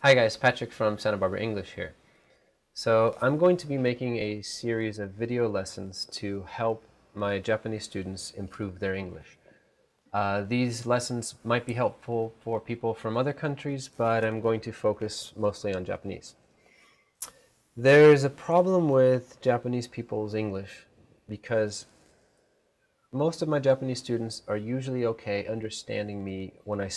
Hi guys, Patrick from Santa Barbara English here. So I'm going to be making a series of video lessons to help my Japanese students improve their English. These lessons might be helpful for people from other countries, but I'm going to focus mostly on Japanese. There's a problem with Japanese people's English because most of my Japanese students are usually okay understanding me when I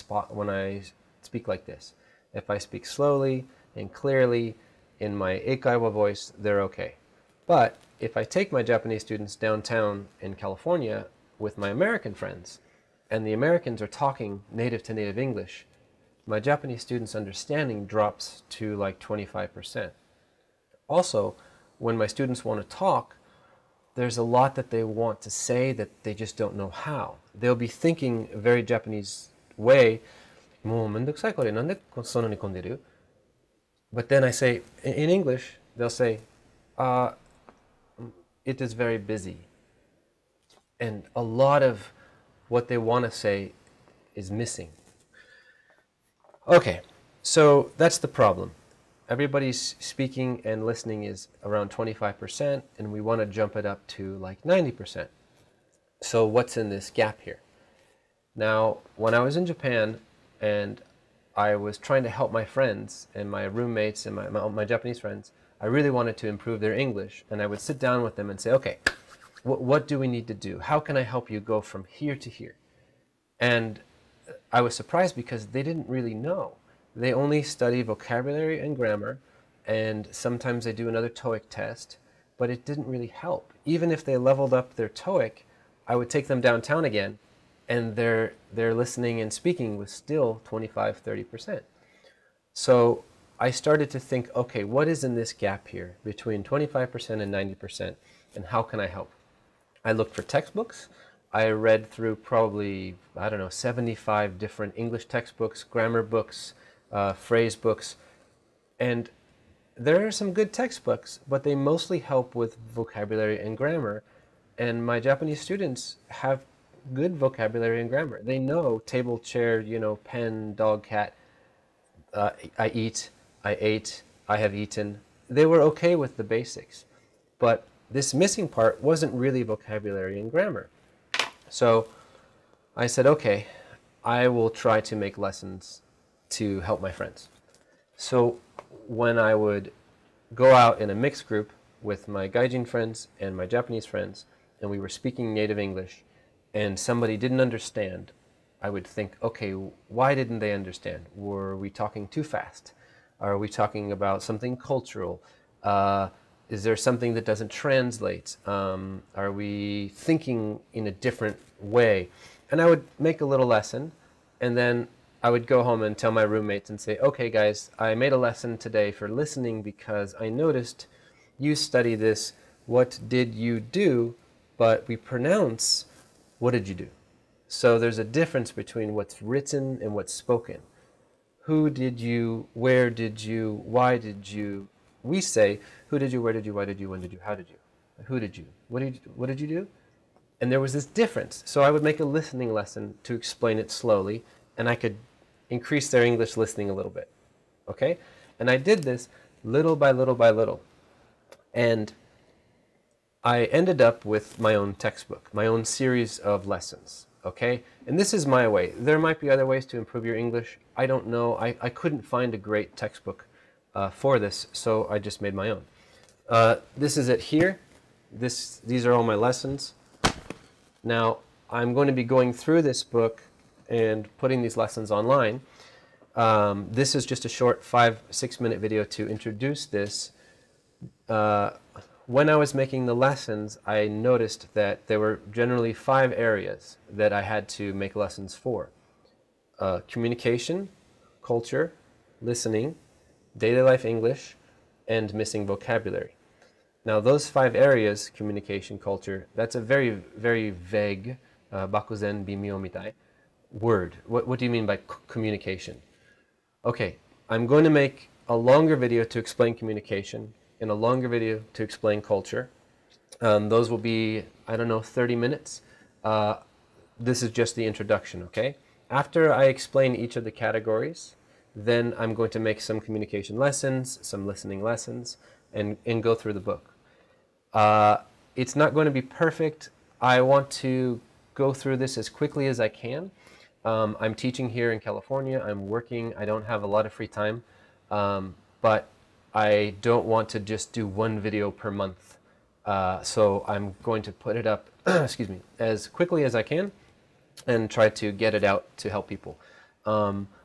speak like this. If I speak slowly and clearly in my eikaiwa voice, they're okay. But if I take my Japanese students downtown in California with my American friends, and the Americans are talking native to native English, my Japanese students' understanding drops to like 25%. Also, when my students want to talk, there's a lot that they want to say that they just don't know how. They'll be thinking a very Japanese way, but then I say, in English, they'll say, it is very busy. And a lot of what they want to say is missing. Okay, so that's the problem. Everybody's speaking and listening is around 25%, and we want to jump it up to like 90%. So what's in this gap here? Now, when I was in Japan and I was trying to help my friends and my roommates and my Japanese friends, I really wanted to improve their English, and I would sit down with them and say, okay, what do we need to do? How can I help you go from here to here? And I was surprised because they didn't really know. They only study vocabulary and grammar, and sometimes they do another TOEIC test, but it didn't really help. Even if they leveled up their TOEIC, I would take them downtown again, and their listening and speaking was still 25–30%. So I started to think, okay, what is in this gap here between 25% and 90%, and how can I help? I looked for textbooks. I read through probably, I don't know, 75 different English textbooks, grammar books, phrase books, and there are some good textbooks, but they mostly help with vocabulary and grammar, and my Japanese students have good vocabulary and grammar. They know table, chair, pen, dog, cat, I eat, I ate, I have eaten. They were okay with the basics, but this missing part wasn't really vocabulary and grammar. So I said, okay, I will try to make lessons to help my friends. So when I would go out in a mixed group with my Gaijin friends and my Japanese friends, and we were speaking native English, and somebody didn't understand, I would think, okay, why didn't they understand? Were we talking too fast? Are we talking about something cultural? Is there something that doesn't translate? Are we thinking in a different way? And I would make a little lesson, and then I would go home and tell my roommates and say, okay guys, I made a lesson today for listening because I noticed you study this, what did you do? But we pronounce, what did you do? So there's a difference between what's written and what's spoken. Who did you, where did you, why did you? We say, who did you, where did you, why did you, when did you, how did you? Who did you? What did you do? And there was this difference. So I would make a listening lesson to explain it slowly, and I could increase their English listening a little bit. Okay? And I did this little by little by little. And I ended up with my own textbook, my own series of lessons. Okay? And this is my way. There might be other ways to improve your English. I don't know. I couldn't find a great textbook for this, so I just made my own. This is it here. These are all my lessons. Now, I'm going to be going through this book and putting these lessons online. This is just a short 5–6 minute video to introduce this. When I was making the lessons, I noticed that there were generally 5 areas that I had to make lessons for. Communication, culture, listening, daily life English, and missing vocabulary. Now those 5 areas, communication, culture, that's a very, very vague bakuzen bimyo mitai word. What do you mean by communication? Okay, I'm going to make a longer video to explain communication and a longer video to explain culture. Those will be, I don't know, 30 minutes. This is just the introduction, okay? After I explain each of the categories, then I'm going to make some communication lessons, some listening lessons, and go through the book. It's not going to be perfect. I want to go through this as quickly as I can. I'm teaching here in California. I'm working. I don't have a lot of free time, but I don't want to just do one video per month. So I'm going to put it up, excuse me, as quickly as I can and try to get it out to help people.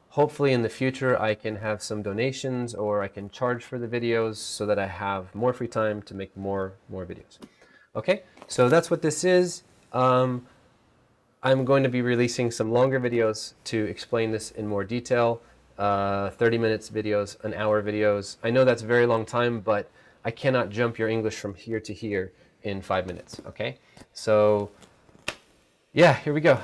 Hopefully in the future I can have some donations, or I can charge for the videos so that I have more free time to make more videos. Okay, so that's what this is. I'm going to be releasing some longer videos to explain this in more detail. 30 minutes videos, an hour videos. I know that's a very long time, but I cannot jump your English from here to here in 5 minutes. Okay, so yeah, here we go.